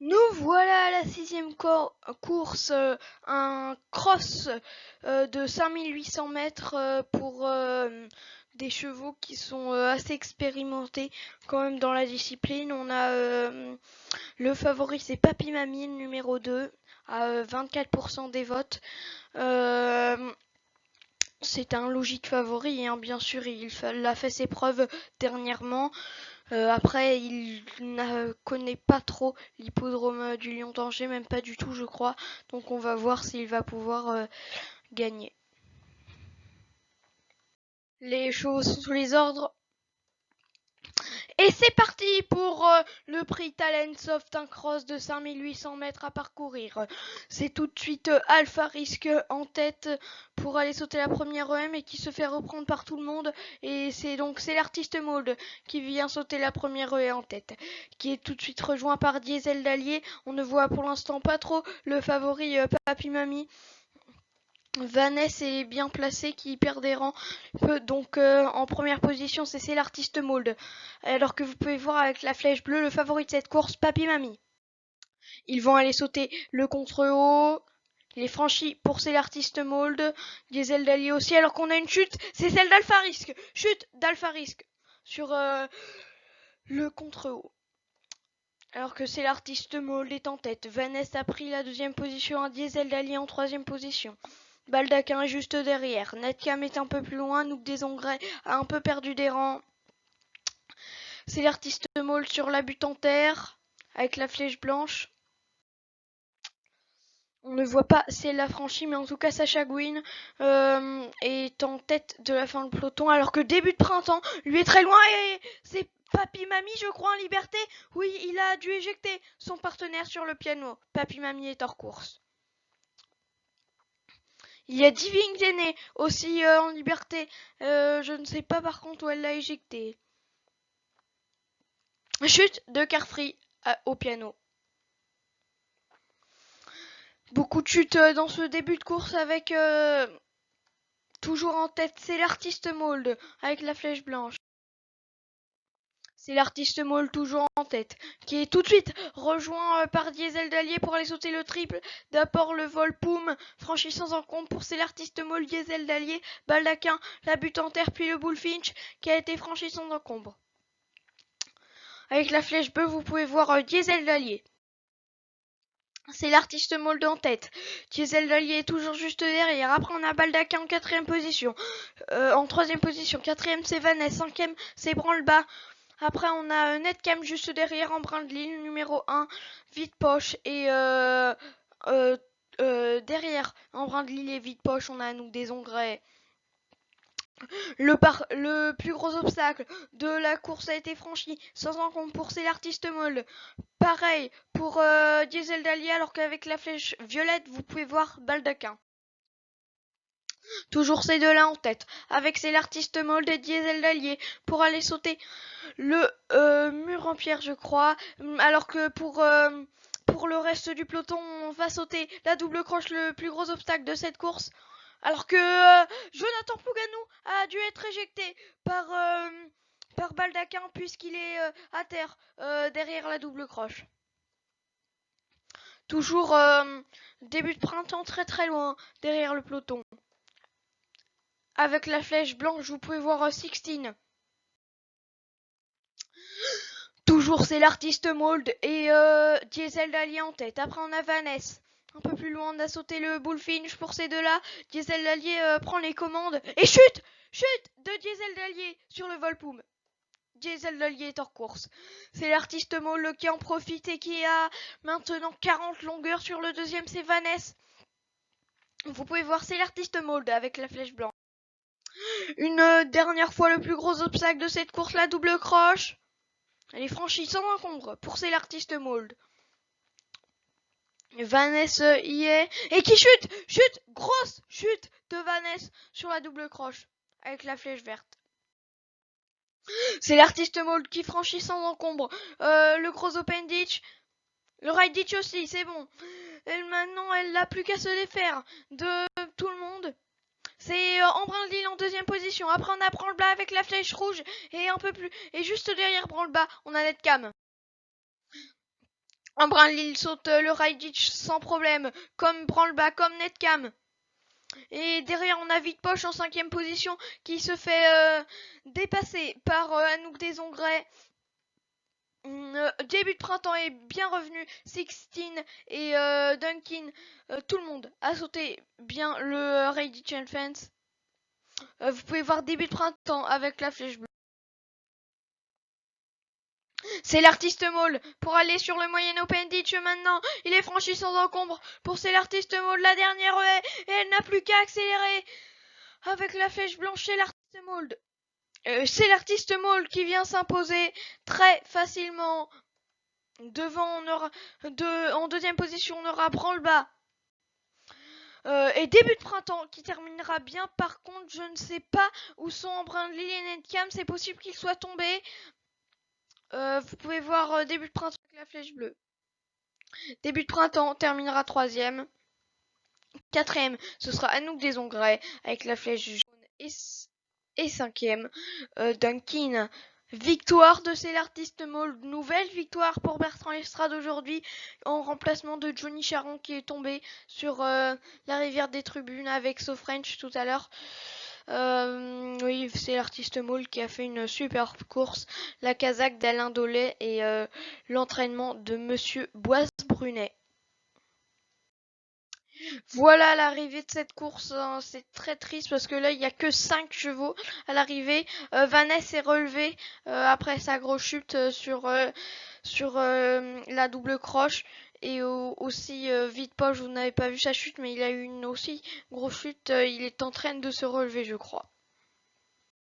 Nous voilà à la sixième course, un cross de 5800 mètres pour des chevaux qui sont assez expérimentés quand même dans la discipline. On a le favori, c'est Papy Mamie, le numéro 2, à 24% des votes. Euh, c'est un logique favori, hein, bien sûr, il a fait ses preuves dernièrement. Après, il ne connaît pas trop l'hippodrome du Lion d'Angers, même pas du tout, je crois. Donc on va voir s'il va pouvoir gagner. Les chevaux sont sous les ordres. Et c'est parti pour le prix Talent Soft, un cross de 5800 mètres à parcourir. C'est tout de suite Alpha Risk en tête pour aller sauter la première EM et qui se fait reprendre par tout le monde. Et c'est l'artiste Mold qui vient sauter la première EM en tête, qui est tout de suite rejoint par Diesel d'Allier. On ne voit pour l'instant pas trop le favori Papy Mamie. Vanessa est bien placée qui perd des rangs. Donc en première position c'est l'artiste Mold. Alors que vous pouvez voir avec la flèche bleue le favori de cette course, Papy Mamie. Ils vont aller sauter le contre-haut. Il est franchi pour l'artiste Mold. Diesel d'Allier aussi alors qu'on a une chute. C'est celle d'Alpha Risk. Chute d'Alpha Risk sur le contre-haut. Alors que l'artiste Mold est en tête. Vanessa a pris la deuxième position, un Diesel d'Allier en troisième position. Baldaquin est juste derrière. Netcam est un peu plus loin. Nook des Engrais a un peu perdu des rangs. C'est l'artiste Mold sur la butte en terre avec la flèche blanche. On ne voit pas si elle l'a franchi, mais en tout cas Sacha Gwyn est en tête de la fin de peloton, alors que début de printemps, lui est très loin et c'est Papy Mamie, je crois, en liberté. Oui, il a dû éjecter son partenaire sur le piano. Papy Mamie est hors course. Il y a Divine Zéné aussi en liberté. Je ne sais pas par contre où elle l'a éjecté. Chute de Carfree au piano. Beaucoup de chutes dans ce début de course avec toujours en tête, c'est l'artiste Mold avec la flèche blanche. C'est l'artiste Mold toujours en tête, qui est tout de suite rejoint par Diesel d'Allier pour aller sauter le triple. D'abord le vol Poum, franchi sans encombre pour l'artiste Mold, Diesel d'Allier, Baldaquin, la butte en terre, puis le Bullfinch qui a été franchi sans encombre. Avec la flèche bleue, vous pouvez voir Diesel d'Allier. C'est l'artiste Mold en tête. Diesel d'Allier est toujours juste derrière. Après, on a Baldaquin en quatrième position. En troisième position, quatrième c'est Vanessa, cinquième c'est Branle-Bas. Après, on a Netcam juste derrière en brin de ligne, numéro 1, Vite Poche. Et derrière, en brin de ligne et Vite Poche, on a nous des Engrais. Le plus gros obstacle de la course a été franchi, sans encombre pour l'artiste Mold. Pareil pour Diesel d'Allier, alors qu'avec la flèche violette, vous pouvez voir Baldaquin. Toujours ces deux-là en tête, avec l'artiste Mold et Diesel d'Allier pour aller sauter le mur en pierre, je crois. Alors que pour le reste du peloton, on va sauter la double croche, le plus gros obstacle de cette course. Alors que Jonathan Pouganou a dû être éjecté par Baldaquin puisqu'il est à terre derrière la double croche. Toujours début de printemps très très loin derrière le peloton. Avec la flèche blanche, vous pouvez voir Sixtine. Toujours c'est l'artiste Mold et Diesel d'Allier en tête. Après on a Vanessa. Un peu plus loin on a sauté le Bullfinch pour ces deux-là. Diesel d'Allier prend les commandes. Et chute de Diesel d'Allier sur le Volpoum. Diesel d'Allier est hors course. C'est l'artiste Mold qui en profite et qui a maintenant 40 longueurs sur le deuxième, c'est Vanessa. Vous pouvez voir c'est l'artiste Mold avec la flèche blanche. Une dernière fois le plus gros obstacle de cette course, la double croche. Elle est franchie sans encombre pour l'artiste Mold. Vanessa y est. Et qui chute, grosse chute de Vanessa sur la double croche avec la flèche verte. C'est l'artiste Mold qui franchit sans encombre le gros open ditch. Le ride ditch aussi, c'est bon. Maintenant, elle n'a plus qu'à se défaire de tout le monde. C'est Embrun de Lille en deuxième position. Après, on a Branle-Bas avec la flèche rouge et un peu plus. Et juste derrière Branle-Bas, on a Netcam. Un Brinlil saute le ride ditch sans problème, comme Branle-Bas, comme Netcam. Et derrière, on a Vite-Poche en 5ème position qui se fait dépasser par Anouk Desongrais. Début de printemps est bien revenu. Sixteen et Dunkin, tout le monde a sauté bien le Ready Fence. Vous pouvez voir début de printemps avec la flèche bleue. C'est l'artiste Maul pour aller sur le moyen open ditch maintenant. Il est franchi sans encombre pour c'est l'artiste Maul. La dernière haie et elle n'a plus qu'à accélérer avec la flèche blanche. C'est l'artiste Maul. C'est l'artiste Maul qui vient s'imposer très facilement. Devant, en deuxième position, on aura Branle-Bas. Et début de printemps qui terminera bien. Par contre, je ne sais pas où sont Embrun, Lily et Netcam. C'est possible qu'ils soient tombés. Vous pouvez voir début de printemps avec la flèche bleue. Début de printemps terminera 3ème. 4ème, ce sera Anouk Desongrais avec la flèche jaune. Et 5ème, Dunkin. Victoire de C'est l'artiste Maul. Nouvelle victoire pour Bertrand Lestrade aujourd'hui en remplacement de Johnny Charon qui est tombé sur la rivière des Tribunes avec So French tout à l'heure. Oui, c'est l'artiste Maul qui a fait une super course. La casaque d'Alain Dollet et l'entraînement de Monsieur Boise-Brunet. Voilà l'arrivée de cette course, hein. C'est très triste parce que là il n'y a que 5 chevaux à l'arrivée. Vanessa est relevée après sa grosse chute sur la double croche. Et aussi Vite-Poche, vous n'avez pas vu sa chute mais il a eu une aussi grosse chute. Il est en train de se relever je crois.